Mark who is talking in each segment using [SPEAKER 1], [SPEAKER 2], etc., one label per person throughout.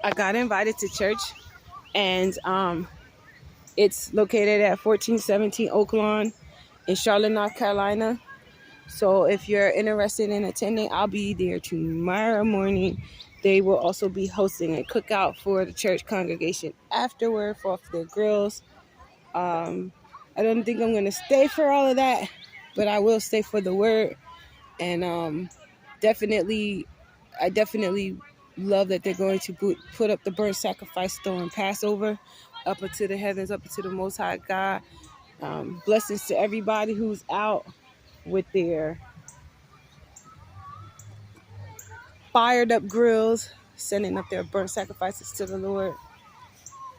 [SPEAKER 1] I got invited to church, and it's located at 1417 Oak Lawn in Charlotte, North Carolina. So if you're interested in attending, I'll be there tomorrow morning. They will also be hosting a cookout for the church congregation afterward for the girls. I don't think I'm going to stay for all of that, but I will stay for the word. And definitely, I definitely love that they're going to put up the burnt sacrifice during Passover, up into the heavens, up into the Most High God. Blessings to everybody who's out with their fired up grills, sending up their burnt sacrifices to the Lord.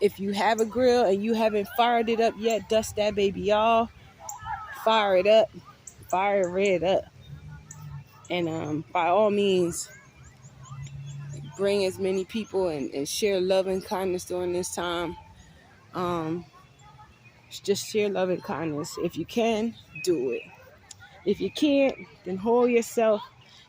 [SPEAKER 1] If you have a grill and you haven't fired it up yet, dust that baby off, fire it up, fire it up. And by all means, bring as many people and share love and kindness during this time. Just share love and kindness. If you can, do it. If you can't, then hold yourself.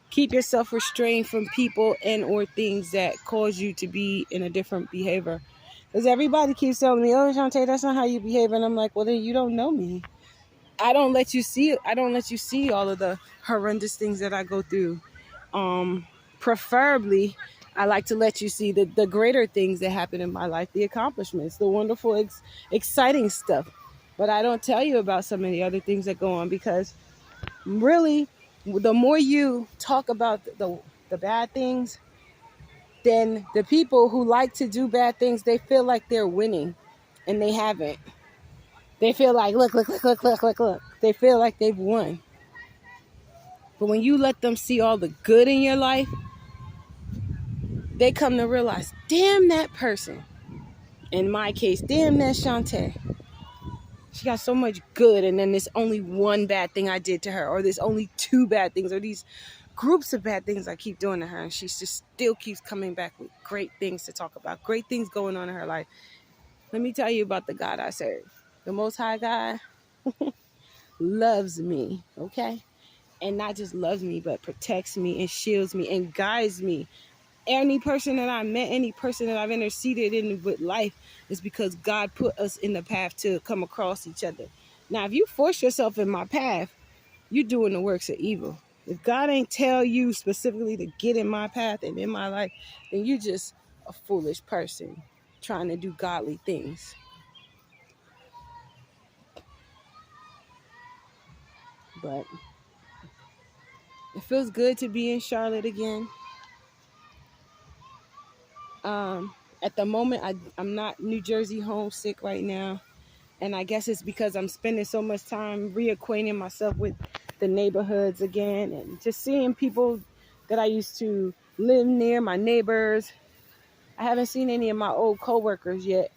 [SPEAKER 1] Keep yourself restrained from people and or things that cause you to be in a different behavior. Because everybody keeps telling me, oh, Shantae, that's not how you behave. And I'm like, well, then you don't know me. I don't let you see all of the horrendous things that I go through. Preferably, I like to let you see the greater things that happen in my life, the accomplishments, the wonderful, exciting stuff. But I don't tell you about some of the other things that go on, because really, the more you talk about the bad things, then the people who like to do bad things, they feel like they're winning, and they haven't. They feel like, look. They feel like they've won. But when you let them see all the good in your life, they come to realize, damn that person. In my case, damn that Shantae. She got so much good, and then there's only one bad thing I did to her, or there's only two bad things, or these groups of bad things I keep doing to her, and she just still keeps coming back with great things to talk about, great things going on in her life. Let me tell you about the God I serve. The Most High God loves me, okay? And not just loves me, but protects me and shields me and guides me. Any person that I met, any person that I've interceded in with life, is because God put us in the path to come across each other. Now, if you force yourself in my path, you're doing the works of evil. If God ain't tell you specifically to get in my path and in my life, then you just a foolish person trying to do godly things. But it feels good to be in Charlotte again. At the moment, I'm not New Jersey homesick right now. And I guess it's because I'm spending so much time reacquainting myself with the neighborhoods again, and just seeing people that I used to live near, my neighbors. I haven't seen any of my old coworkers yet,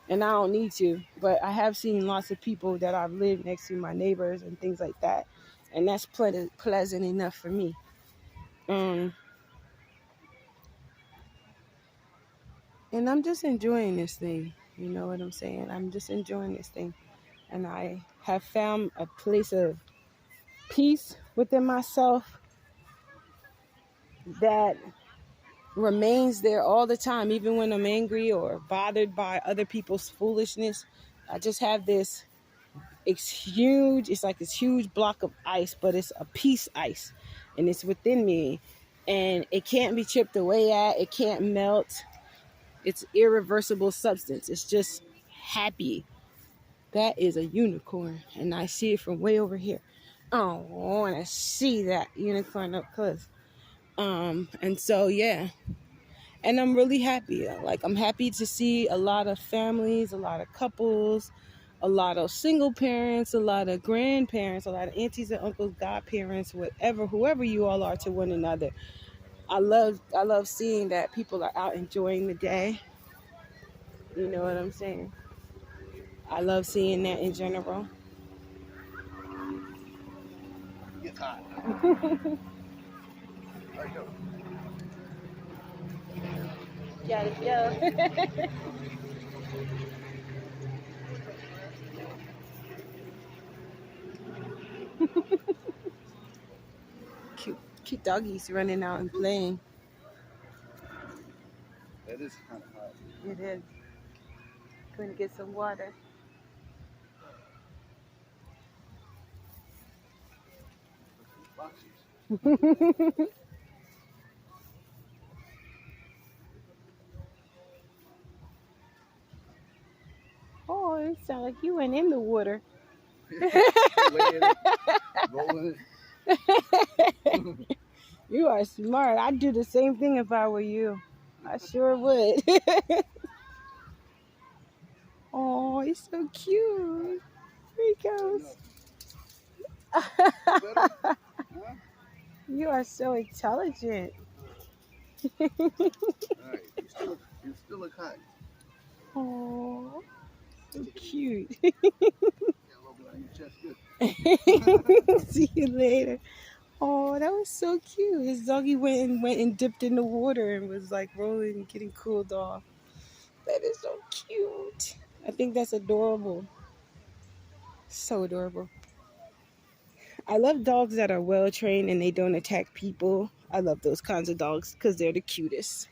[SPEAKER 1] and I don't need to, but I have seen lots of people that I've lived next to, my neighbors and things like that. And that's pleasant enough for me. And I'm just enjoying this thing. You know what I'm saying? I'm just enjoying this thing. And I have found a place of peace within myself that remains there all the time, even when I'm angry or bothered by other people's foolishness. I just have this, it's like this huge block of ice, but it's a peace ice, and it's within me, and it can't be chipped away at, it can't melt. It's irreversible substance. It's just happy. That is a unicorn, and I see it from way over here. Oh, I want to see that unicorn up close. And so, yeah. And I'm really happy. Like, I'm happy to see a lot of families, a lot of couples, a lot of single parents, a lot of grandparents, a lot of aunties and uncles, godparents, whoever you all are to one another. I love seeing that people are out enjoying the day. You know what I'm saying? I love seeing that in general.
[SPEAKER 2] It's hot.
[SPEAKER 1] Gotta go. Cute doggies running out and playing.
[SPEAKER 2] That is kind of hot.
[SPEAKER 1] It is. Going to get some water. Oh, it sounds like you went in the water.
[SPEAKER 2] Rolling
[SPEAKER 1] You are smart. I'd do the same thing if I were you. I sure would. Oh, he's so cute. Here he goes. You are so intelligent.
[SPEAKER 2] All right, you still look hot.
[SPEAKER 1] Oh, so cute.
[SPEAKER 2] Got a little bit on your chest, good.
[SPEAKER 1] See you later. Oh, that was so cute. His doggy went and dipped in the water and was like rolling and getting cooled off. That is so cute. I think that's adorable. So adorable. I love dogs that are well trained and they don't attack people. I love those kinds of dogs because they're the cutest.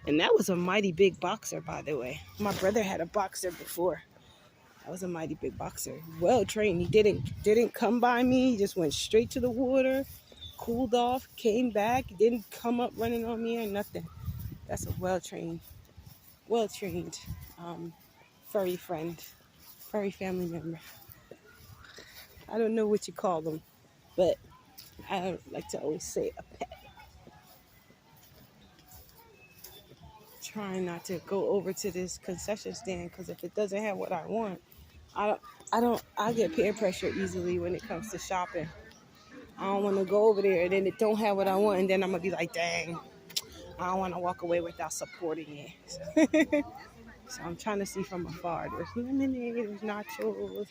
[SPEAKER 1] And that was a mighty big boxer, by the way. My brother had a boxer before. That was a mighty big boxer. Well trained. He didn't come by me. He just went straight to the water, cooled off, came back. He didn't come up running on me or nothing. That's a well trained furry friend, furry family member. I don't know what you call them, but I like to always say a pet. Trying not to go over to this concession stand because if it doesn't have what I want, I get peer pressure easily when it comes to shopping. I don't want to go over there and then it don't have what I want, and then I'm gonna be like, dang, I don't want to walk away without supporting it. So I'm trying to see from afar. There's lemonade, there's nachos,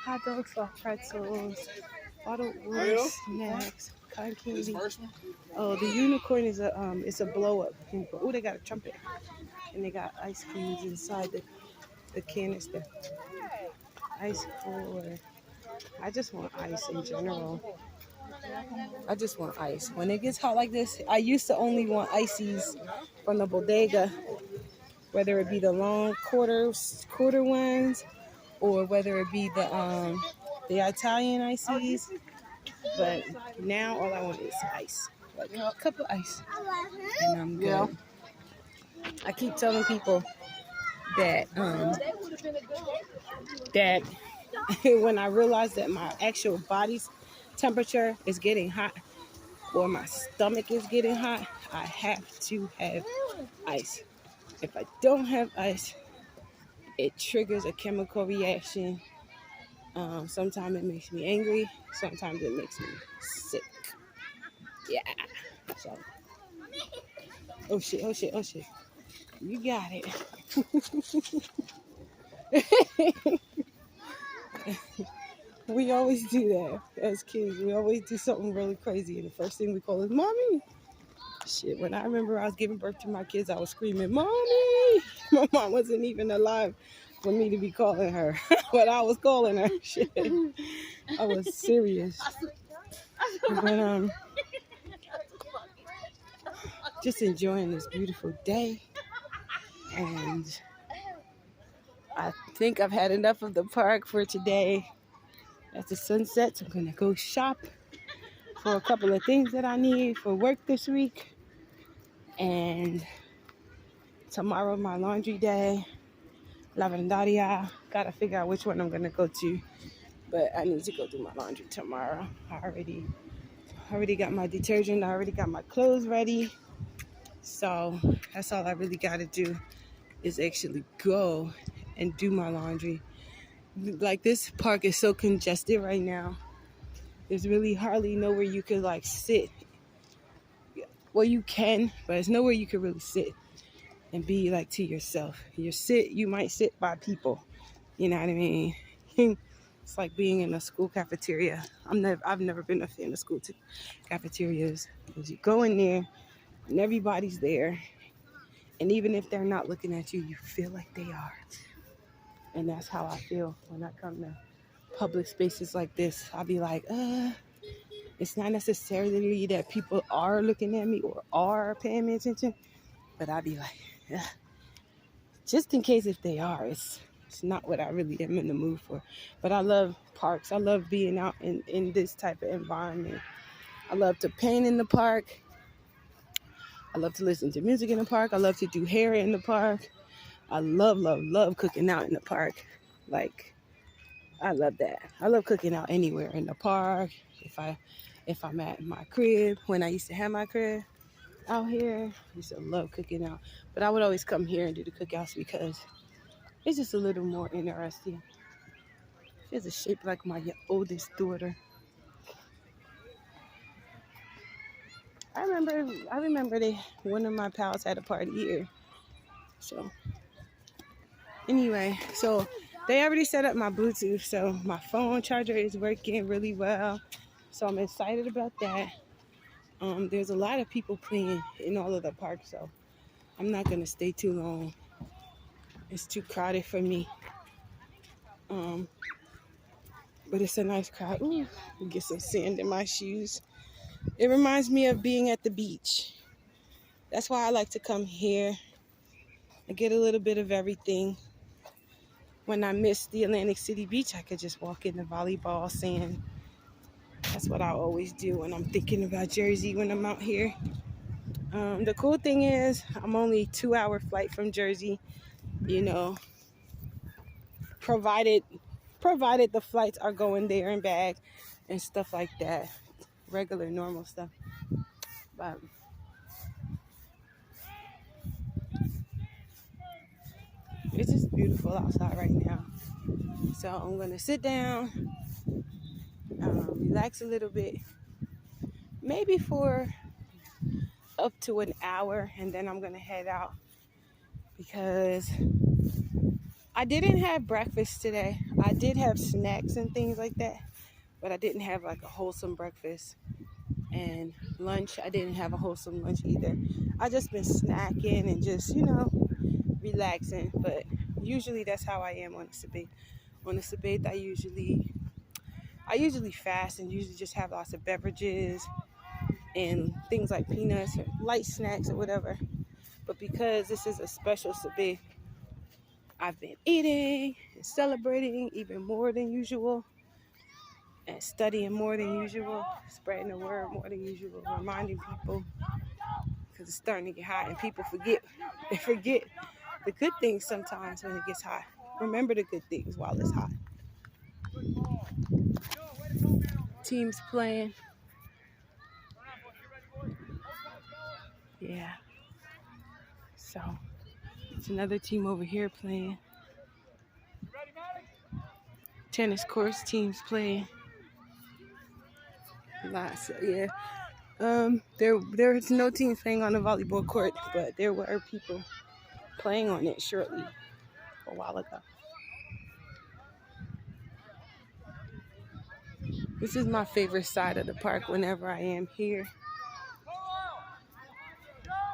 [SPEAKER 1] hot dogs, soft pretzels, bottled water, snacks, cotton candy. Oh, the unicorn is a blow up. Oh, they got a trumpet, and they got ice creams inside the canister. Ice cooler. I just want ice in general. I just want ice. When it gets hot like this, I used to only want ices from the bodega, whether it be the long quarter ones or whether it be the Italian ices. But now all I want is ice, like a cup of ice, and I'm good. Yeah. I keep telling people that that when I realize that my actual body's temperature is getting hot or my stomach is getting hot, I have to have ice. If I don't have ice, it triggers a chemical reaction. Sometimes it makes me angry. Sometimes it makes me sick. Yeah. So. Oh shit! Oh shit! Oh shit! You got it. We always do that as kids. We always do something really crazy, and the first thing we call is mommy. Shit, when I remember I was giving birth to my kids, I was screaming, mommy! My mom wasn't even alive for me to be calling her, but I was calling her. Shit. I was serious. But just enjoying this beautiful day. And I think I've had enough of the park for today. As the sun sets, I'm going to go shop for a couple of things that I need for work this week. And tomorrow, my laundry day. Lavandaria. Got to figure out which one I'm going to go to. But I need to go do my laundry tomorrow. I already got my detergent. I already got my clothes ready. So that's all I really got to do is actually go and do my laundry. Like, this park is so congested right now. There's really hardly nowhere you could like sit. Well, you can, but there's nowhere you could really sit and be like to yourself. You might sit by people. You know what I mean? It's like being in a school cafeteria. I've never been a fan of school cafeterias because you go in there and everybody's there, and even if they're not looking at you, you feel like they are. And that's how I feel when I come to public spaces like this. I'll be like, it's not necessarily that people are looking at me or are paying me attention, but I'll be like, just in case if they are, it's not what I really am in the mood for. But I love parks. I love being out in this type of environment. I love to paint in the park. I love to listen to music in the park. I love to do hair in the park. I love cooking out in the park. Like, I love that. I love cooking out anywhere in the park. If I'm at my crib, when I used to have my crib out here, I used to love cooking out. But I would always come here and do the cookouts because it's just a little more interesting. She has a shape like my oldest daughter. I remember one of my pals had a party here. So anyway, so they already set up my Bluetooth, so my phone charger is working really well. So I'm excited about that. There's a lot of people playing in all of the parks, so I'm not gonna stay too long. It's too crowded for me. But it's a nice crowd. Ooh, get some sand in my shoes. It reminds me of being at the beach. That's why I like to come here. I get a little bit of everything. When I miss the Atlantic City beach, I could just walk in the volleyball sand. That's what I always do when I'm thinking about Jersey when I'm out here. The cool thing is I'm only 2-hour flight from Jersey, you know, provided the flights are going there and back and stuff like that. Regular, normal stuff. But it's just beautiful outside right now. So I'm going to sit down, relax a little bit, maybe for up to an hour, and then I'm going to head out because I didn't have breakfast today. I did have snacks and things like that, but I didn't have like a wholesome breakfast. And lunch, I didn't have a wholesome lunch either. I just been snacking and just, relaxing. But usually that's how I am on the Sabbath. On the Sabbath, I usually fast and usually just have lots of beverages and things like peanuts or light snacks or whatever. But because this is a special Sabbath, I've been eating and celebrating even more than usual and studying more than usual, spreading the word more than usual, reminding people because it's starting to get hot and people forget. They forget the good things sometimes when it gets hot. Remember the good things while it's hot. Teams playing. Yeah. So it's another team over here playing. Tennis course teams playing. Lots. Yeah. There's no teams playing on the volleyball court, but there were people playing on it shortly a while ago. This is my favorite side of the park whenever I am here.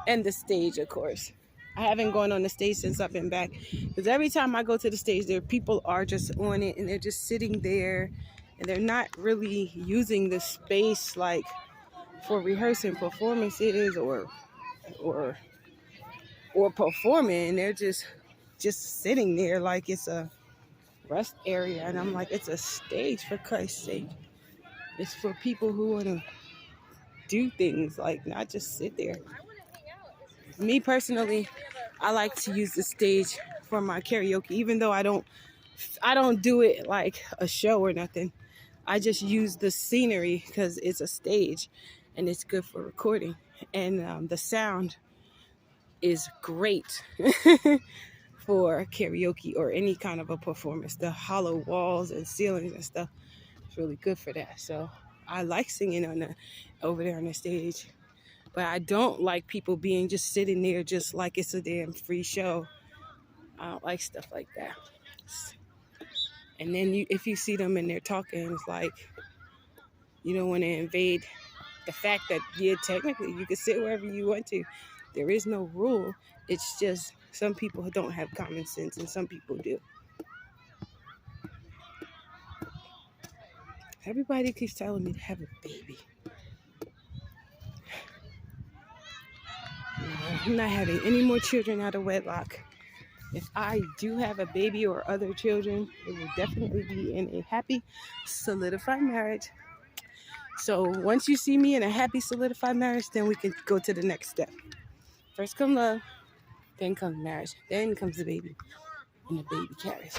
[SPEAKER 1] And the stage, of course. I haven't gone on the stage since I've been back. Because every time I go to the stage, people are just on it and they're just sitting there. And they're not really using the space like for rehearsing performances or performing. They're just sitting there like it's a rest area. And I'm like, it's a stage, for Christ's sake. It's for people who want to do things, like not just sit there. Me personally, I like to use the stage for my karaoke, even though I don't do it like a show or nothing. I just use the scenery because it's a stage and it's good for recording. And the sound is great for karaoke or any kind of a performance. The hollow walls and ceilings and stuff is really good for that. So I like singing over there on the stage. But I don't like people being just sitting there just like it's a damn free show. I don't like stuff like that. And then if you see them and they're talking, it's like you don't want to invade the fact that, yeah, technically you can sit wherever you want to. There is no rule. It's just some people don't have common sense and some people do. Everybody keeps telling me to have a baby. Yeah. I'm not having any more children out of wedlock. If I do have a baby or other children, it will definitely be in a happy, solidified marriage. So once you see me in a happy, solidified marriage, then we can go to the next step. First come love, then comes marriage, then comes the baby, and the baby carries.